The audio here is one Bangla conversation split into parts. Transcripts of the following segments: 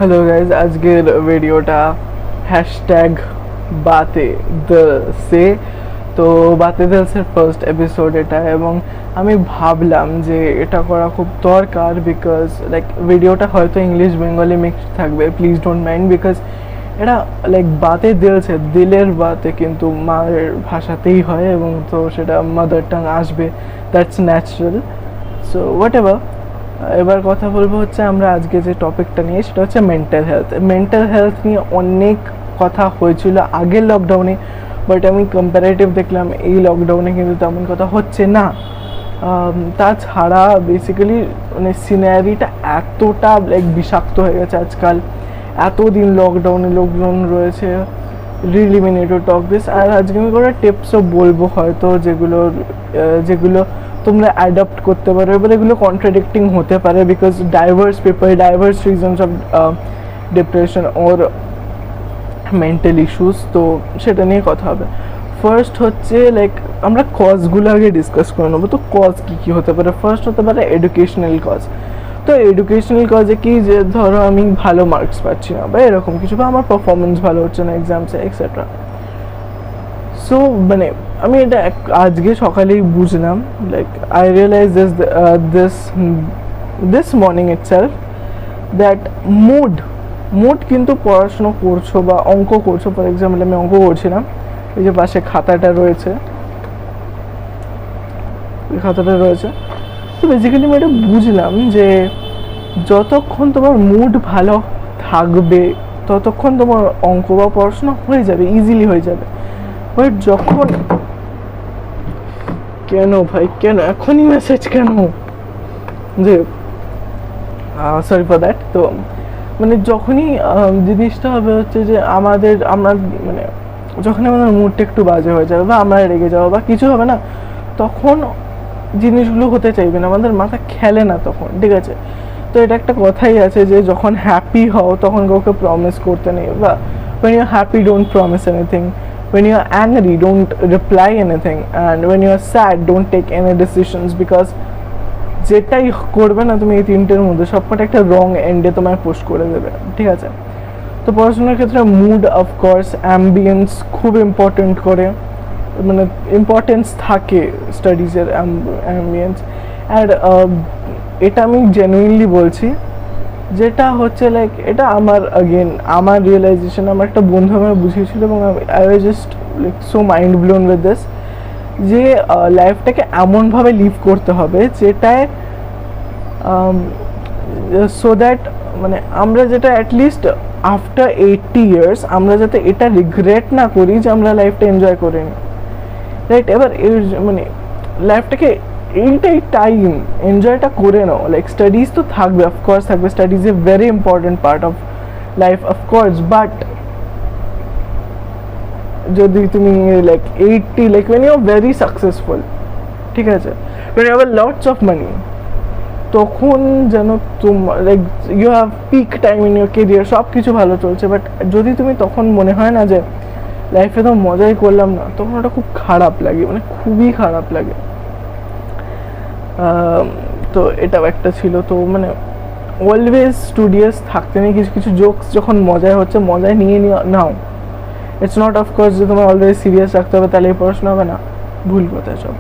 হ্যালো গাইজ, আজকের ভিডিওটা হ্যাশট্যাগ বাতে দিল সে। তো বাতে দিলসের ফার্স্ট এপিসোড এটা, এবং আমি ভাবলাম যে এটা করা খুব দরকার বিকজ লাইক ভিডিওটা হয়তো ইংলিশ বেঙ্গলি মিক্সড থাকবে, প্লিজ ডোন্ট মাইন্ড, বিকজ এটা লাইক বাতে দিলসে, দিলের বাতে কিন্তু মায়ের ভাষাতেই হয় এবং তো সেটা মাদার টাং আসবে, that's natural. So what ever, এবার কথা বলবো হচ্ছে আমরা আজকে যে টপিকটা নিয়ে, সেটা হচ্ছে মেন্টাল হেলথ। মেন্টাল হেলথ নিয়ে অনেক কথা হয়েছিল আগের লকডাউনে, বাট আমি কম্পারেটিভ দেখলাম এই লকডাউনে কিন্তু তেমন কথা হচ্ছে না। তাছাড়া বেসিক্যালি মানে সিনারিটা এতটা লাইক বিষাক্ত হয়ে গেছে আজকাল, এতদিন লকডাউনে লোকজন রয়েছে, really mean to talk this. আর আজকে আমি করে টিপসও বলবো হয়তো যেগুলো তোমরা অ্যাডাপ্ট করতে পারো। এবার এগুলো কন্ট্রাডিক্টিং হতে পারে because diverse people, diverse reasons of depression or mental issues, তো সেটা নিয়ে কথা হবে। ফার্স্ট হচ্ছে লাইক আমরা কজগুলো আগে ডিসকাস করে নেবো। তো কজ কী কী হতে পারে? ফার্স্ট হতে পারে এডুকেশনাল কজ। তো এডুকেশনাল কজে কি, যে ধরো আমি ভালো মার্কস পাচ্ছি না বা এরকম কিছু, বা আমার পারফরমেন্স ভালো হচ্ছে না এক্সামসে এক্সেট্রা। সো মানে আমি এটা আজকে সকালেই বুঝলাম, like I realise this morning itself that mood কিন্তু পড়াশুনো করছো বা অঙ্ক করছো, ফর এক্সাম্পল আমি অঙ্ক করছিলাম, এই যে পাশে খাতাটা রয়েছে, তো বেসিক্যালি আমি এটা বুঝলাম যে যতক্ষণ তোমার মুড ভালো থাকবে ততক্ষণ তোমার অঙ্ক বা পড়াশোনা হয়ে যাবে, ইজিলি হয়ে যাবে। বাট যখন, কেন ভাই কেন এখনই মেসেজ কেন, যে সরি ফর দ্যাট। তো মানে যখনই জিনিসটা হবে হচ্ছে যে আমরা মানে যখন আমাদের মুডটা একটু বাজে হয়ে যাবে বা আমরা রেগে যাবো বা কিছু হবে না, তখন জিনিসগুলো হতে চাইবে না, আমাদের মাথা খেলে না তখন, ঠিক আছে? তো এটা একটা কথাই আছে যে যখন হ্যাপি হও তখন কাউকে প্রমিস করতে নেই, বা when you're happy don't promise anything, when you're angry don't reply anything, and when you're sad don't take any decisions, because যেটাই করবে না তুমি এই তিনটের মধ্যে সবকটা একটা রং এন্ডে তোমায় পোস্ট করে দেবে, ঠিক আছে? তো পড়াশোনার ক্ষেত্রে মুড অফকোর্স, অ্যাম্বিয়েন্স খুব ইম্পর্টেন্ট করে, মানে ইম্পর্টেন্স থাকে স্টাডিজের অ্যাম্বিয়েন্স। অ্যান্ড এটা আমি জেনুইনলি বলছি, যেটা হচ্ছে লাইক এটা আমার রিয়েলাইজেশন, আমার একটা বন্ধু আমায় বুঝিয়েছিল এবং I was just like so mind blown with this, যে লাইফটাকে এমনভাবে লিভ করতে হবে যেটায় সো দ্যাট মানে আমরা যেটা অ্যাটলিস্ট আফটার 80 ইয়ার্স আমরা যাতে এটা রিগ্রেট না করি যে আমরা লাইফটা এনজয় করিনি, রাইট? এবার মানে লাইফটাকে এইটাই টাইম এনজয়টা করে নাও। লাইক স্টাডিজ তো থাকবে, অফকোর্স থাকবে, studies a very important part of life of course, but যদি তুমি like 80 like when you are very successful, ঠিক আছে, when you have lots of money, তখন যেন তোমার like you have peak time in your career, সব কিছু ভালো চলছে, বাট যদি তুমি তখন মনে হয় না যে লাইফে তো মজাই করলাম না, তখন ওটা খুব খারাপ লাগে, মানে খুবই খারাপ লাগে। তো এটাও একটা ছিল। তো মানে অলওয়েজ স্টুডিয়াস থাকতে নেই, কিছু কিছু জোকস যখন মজায় হচ্ছে মজায় নিয়ে নাও। ইটস নট অফকোর্স যে তোমার অলওয়েজ সিরিয়াস রাখতে হবে, তাহলে পড়াশোনা হবে না, ভুল কথা সব।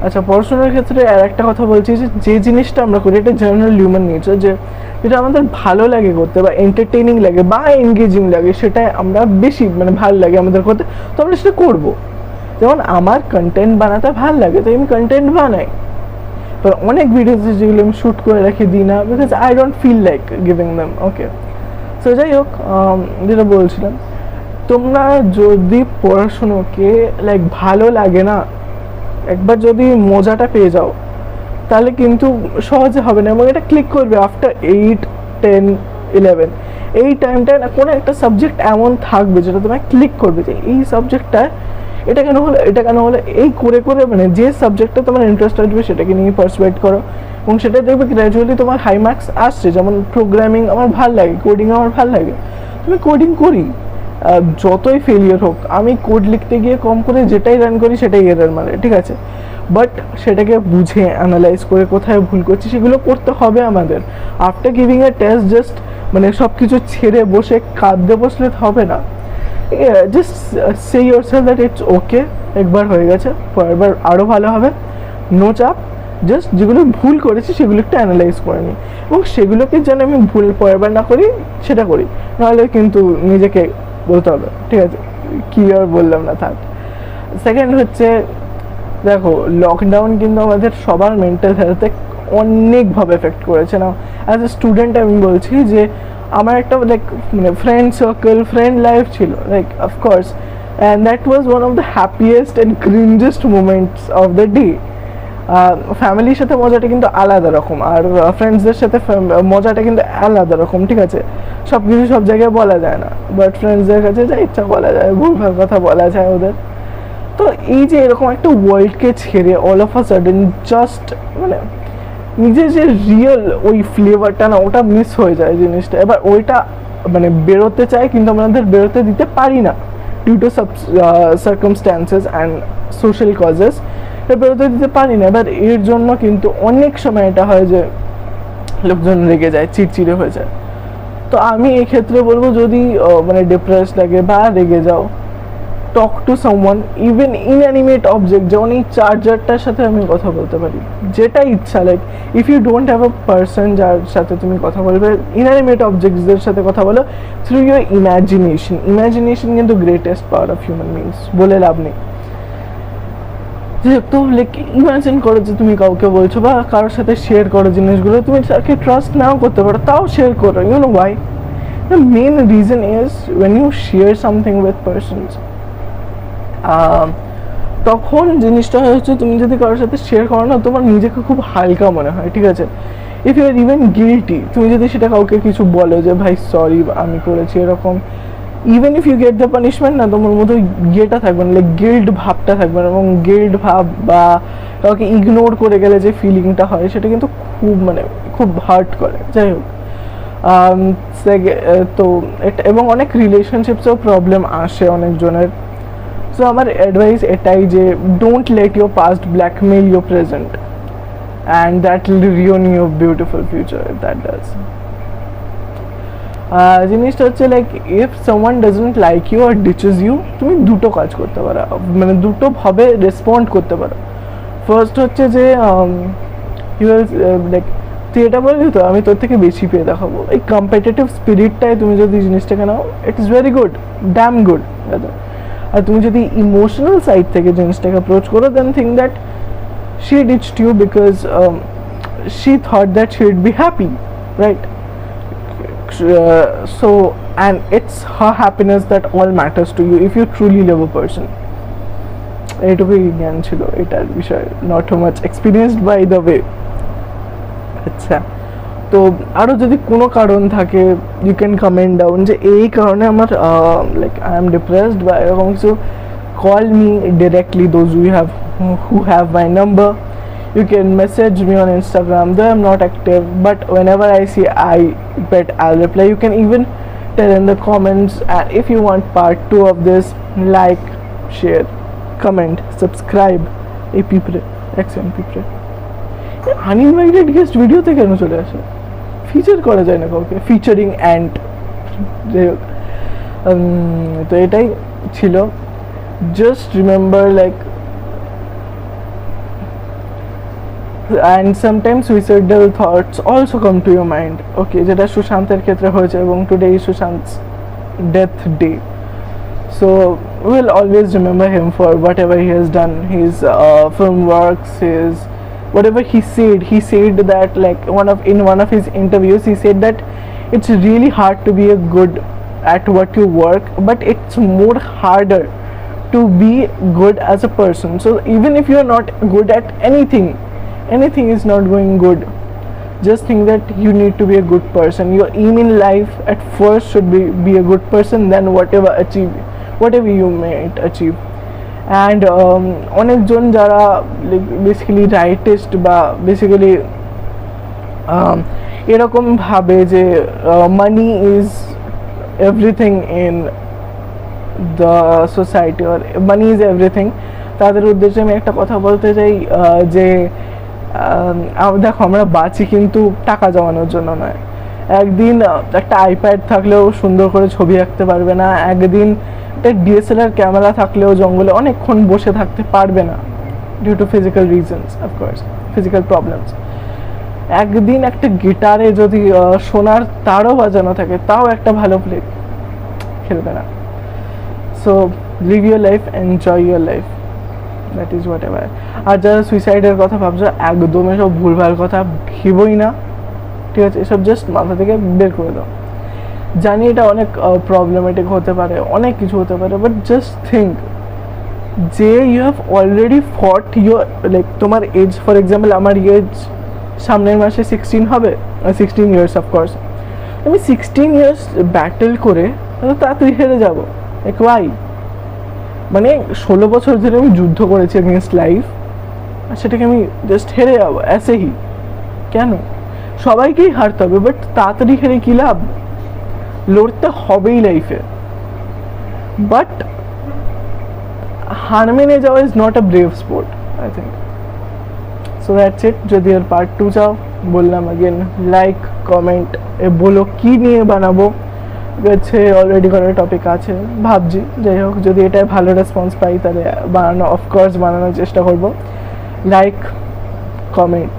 আচ্ছা, পড়াশোনার ক্ষেত্রে আর একটা কথা বলছি, যে জিনিসটা আমরা করি এটা জেনারেল হিউম্যান নেচার, যে যেটা আমাদের ভালো লাগে করতে বা এন্টারটেইনিং লাগে বা এনগেজিং লাগে, সেটাই আমরা বেশি মানে ভালো লাগে আমাদের করতে, তো আমরা সেটা করবো। যেমন আমার কন্টেন্ট বানাতে ভালো লাগে, তো আমি কন্টেন্ট বানাই, but অনেক ভিডিওস যেগুলো আমি শ্যুট করে রেখে দিই না, because I don't feel like giving them. Okay, so যাই হোক, যেটা বলছিলাম, তোমরা যদি পড়াশুনোকে লাইক ভালো লাগে না, একবার যদি মজাটা পেয়ে যাও, তাহলে কিন্তু সহজে হবে না, এবং এটা ক্লিক করবে আফটার 8, 10, 11 এই টাইমটায় না কোনো একটা সাবজেক্ট এমন থাকবে যেটা তোমায় ক্লিক করবে, যে এই সাবজেক্টটা এটা কেন হলো, এই করে করে মানে যে সাবজেক্টটা তোমার ইন্টারেস্ট আসবে সেটাকে নিয়ে পার্সুয়েট করো, এবং সেটা দেখবে গ্র্যাজুয়ালি তোমার হাই মার্কস আসছে। যেমন প্রোগ্রামিং আমার ভাল লাগে, কোডিং আমার ভাল লাগে, তুমি কোডিং করি, যতই ফেলিয়ার হোক, আমি কোড লিখতে গিয়ে কম করে যেটাই রান করি সেটাই এরার মারে, ঠিক আছে? বাট সেটাকে বুঝে অ্যানালাইজ করে কোথায় ভুল করছি সেগুলো করতে হবে আমাদের। After giving a test just মানে সব কিছু ছেড়ে বসে কাঁদতে বসলে হবে না। Just say yourself that it's okay, একবার হয়ে গেছে, পরেরবার আরও ভালো হবে, নো চাপ। জাস্ট যেগুলো ভুল করেছি সেগুলো একটু অ্যানালাইজ করে নিই এবং সেগুলোকে যেন আমি ভুল পরেরবার না করি সেটা করি, নাহলে কিন্তু নিজেকে বলতে হবে। ঠিক আছে, কী আর বললাম না, থাক। সেকেন্ড হচ্ছে, দেখো লকডাউন কিন্তু আমাদের সবার মেন্টাল হেলথে অনেকভাবে এফেক্ট করেছে। না অ্যাজ এ স্টুডেন্ট আমি বলছি যে আমার একটা লাইক মানে ফ্রেন্ড সার্কেল, ফ্রেন্ড লাইফ ছিল, like of course, and that was one of the happiest and cringiest moments of the day. ফ্যামিলির সাথে মজাটা কিন্তু আলাদা রকম, আর ফ্রেন্ডসদের সাথে মজাটা কিন্তু আলাদা রকম। ঠিক আছে, সব কিছু সব জায়গায় বলা যায় না, বাট ফ্রেন্ডসদের কাছে যা ইচ্ছা বলা যায়, ভুলভাল কথা বলা যায় ওদের। তো এই যে এরকম একটা ওয়ার্ল্ডকে ছেড়ে all of a sudden just মানে নিজের যে রিয়েল ওই ফ্লেভারটা না, ওটা মিস হয়ে যায় জিনিসটা। এবার ওইটা মানে বেরোতে চাই কিন্তু আমাদের বেরোতে দিতে পারি না due to circumstances and social causes, বেরোতে দিতে পারি না। এবার এর জন্য কিন্তু অনেক সময় এটা হয় যে লোকজন রেগে যায়, চিড়চিড়ে হয়ে যায়। তো আমি এই ক্ষেত্রে বলবো, যদি মানে ডিপ্রেস লাগে বা রেগে যাও, talk to someone, even inanimate object, যেমন এই চার্জারটার সাথে আমি কথা বলতে পারি, যেটা ইচ্ছা। Like if you don't have a person যার সাথে তুমি কথা বলবে, ইনঅ্যানিমেট অবজেক্টসদের সাথে কথা বলো থ্রু ইউর ইমাজিনেশন। ইমাজিনেশন কিন্তু greatest power of human beings, বলে লাভ নেই। তো লাইক ইমাজিন করো যে তুমি কাউকে বলছো বা কারোর সাথে শেয়ার করো জিনিসগুলো, তুমি তাকে ট্রাস্ট নাও করতে পারো, তাও শেয়ার করো। You know why? The main reason is when you share something with persons, তখন জিনিসটা হচ্ছে তুমি যদি কারোর সাথে শেয়ার করো না, তোমার নিজেকে খুব হালকা মনে হয়। ঠিক আছে, if you are even guilty, তুমি যদি সেটা কাউকে কিছু বলো যে ভাই সরি আমি করেছি এরকম, even if you get the punishment না, তোমার মধ্যে ইয়েটা থাকবে না, লাইক গিল্ট ভাবটা থাকবে না। এবং গিল্ট ভাব বা কাউকে ইগনোর করে গেলে যে ফিলিংটা হয় সেটা কিন্তু খুব মানে খুব হার্ট করে। যাই হোক, তো এটা এবং অনেক রিলেশনশিপসেও প্রবলেম আসে অনেকজনের। সো আমার অ্যাডভাইস এটাই যে don't let your past blackmail your present, and that will ruin your beautiful future if that does. জিনিসটা হচ্ছে like if someone doesn't like you আর ডিচেস ইউ, তুমি দুটো কাজ করতে পারো, মানে দুটোভাবে রেসপন্ড করতে পারো। ফার্স্ট হচ্ছে যে ইউ লাইক তুই এটা বললি তো আমি তোর থেকে বেশি পেয়ে দেখাবো, এই কম্পিটিটিভ স্পিরিটটাই তুমি যদি জিনিসটাকে নাও, it is very good, damn good. আর তুমি যদি ইমোশনাল সাইড থেকে জিনিসটাকে অ্যাপ্রোচ করো, then think that she ditched you because she thought that she'd be happy, right? So and it's her happiness that all matters to you if you truly love a person. এইটুকুই জ্ঞান ছিল এটার বিষয়ে, not too much experienced by the way. আচ্ছা, তো আরও যদি কোনো কারণ থাকে ইউ ক্যান কমেন্ট ডাউন যে এই কারণে আমার লাইক আই এম ডিপ্রেসড বা এরকম কিছু। Call me directly, those who have my number. You can message me on Instagram, though I'm not active, but whenever I see, I bet I'll reply. You can even tell in the comments, and if you want part 2 of this, like, share, comment, subscribe. এই পিঁপড়ে অ্যাকশন পিঁপড়ে আনইনভাইটেড গেস্ট ভিডিওতে কেন চলে আসে? ফিচার করা যায় না কাউকে, ফিচারিং অ্যান্ড। যাই হোক, তো এটাই ছিল। Just remember, like, and sometimes suicidal thoughts also come to your mind. Okay, যেটা সুশান্তের ক্ষেত্রে হয়েছে, এবং today is Sushant's death day, so we'll always remember him for whatever he has done, his film works, his whatever he said that, like, in one of his interviews he said that it's really hard to be a good at what you work, but it's more harder to be good as a person. So even if you're not good at anything is not going good, just think that you need to be a good person. Your aim in life at first should be a good person, then whatever you may achieve. And অনেকজন যারা বেসিক্যালি রাইটিস্ট বা বেসিক্যালি এরকম ভাবে যে money is everything in the society, or money is everything, তাদের উদ্দেশ্যে আমি একটা কথা বলতে চাই, যে দেখো আমরা বাঁচি কিন্তু টাকা জমানোর জন্য নয়। একদিন একটা আইপ্যাড থাকলেও সুন্দর করে ছবি আঁকতে পারবে না, একদিন একটা ডিএসএলআর ক্যামেরা থাকলেও জঙ্গলে অনেকক্ষণ বসে থাকতে পারবে না, due to physical reasons, of course physical problems. একদিন একটা গিটারে যদি সোনার তারও বাজানো থাকে তাও একটা ভালো প্লে খেলবে না। So live your life, enjoy your life, that is whatever. আর যারা সুইসাইডের কথা ভাবছো, একদম এসব ভুলভাল কথা ভেবোই না, ঠিক আছে? এসব জাস্ট মাথা থেকে বের করে দাও। জানি এটা অনেক প্রবলেমেটিক হতে পারে, অনেক কিছু হতে পারে, বাট জাস্ট থিঙ্ক যে ইউ হ্যাভ অলরেডি ফট ইউর, লাইক তোমার এজ, ফর এক্সাম্পল আমার এজ সামনের মাসে 16 হবে, 16 ইয়ার্স অফকোর্স। আমি 16 ইয়ার্স ব্যাটেল করে তাড়াতাড়ি হেরে যাবো, লাইক ওয়াই? মানে 16 বছর ধরে আমি যুদ্ধ করেছি এগেনস্ট লাইফ, আর সেটাকে আমি জাস্ট হেরে যাবো এসেই? কেন? সবাইকেই হারতে হবে, বাট তাড়াতাড়ি হেরে কী লাভ? লড়তে হবেই লাইফে, বাট হার মেনে যাওয়া is not a brave sport, I think. So that's it. যদি এর পার্ট 2 চাও, বললাম অ্যাগেন, লাইক কমেন্ট বলো কী নিয়ে বানাবো। হচ্ছে অলরেডি কোনো টপিক আছে ভাবছি, যাই হোক, যদি এটাই ভালো রেসপন্স পাই তাহলে বানানো, অফকোর্স বানানোর চেষ্টা করব। Like, comment,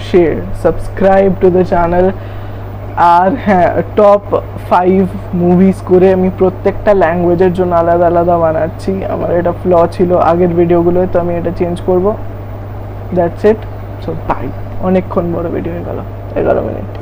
share, subscribe to the channel. আর হ্যাঁ, টপ 5 মুভিজ করে আমি প্রত্যেকটা ল্যাঙ্গুয়েজের জন্য আলাদা আলাদা বানাচ্ছি। আমার এটা ফ্ল ছিল আগের ভিডিওগুলোয়, তো আমি এটা চেঞ্জ করব। That's it. So bye. অনেকক্ষণ বড় ভিডিও হয়ে গেল, 11 মিনিট।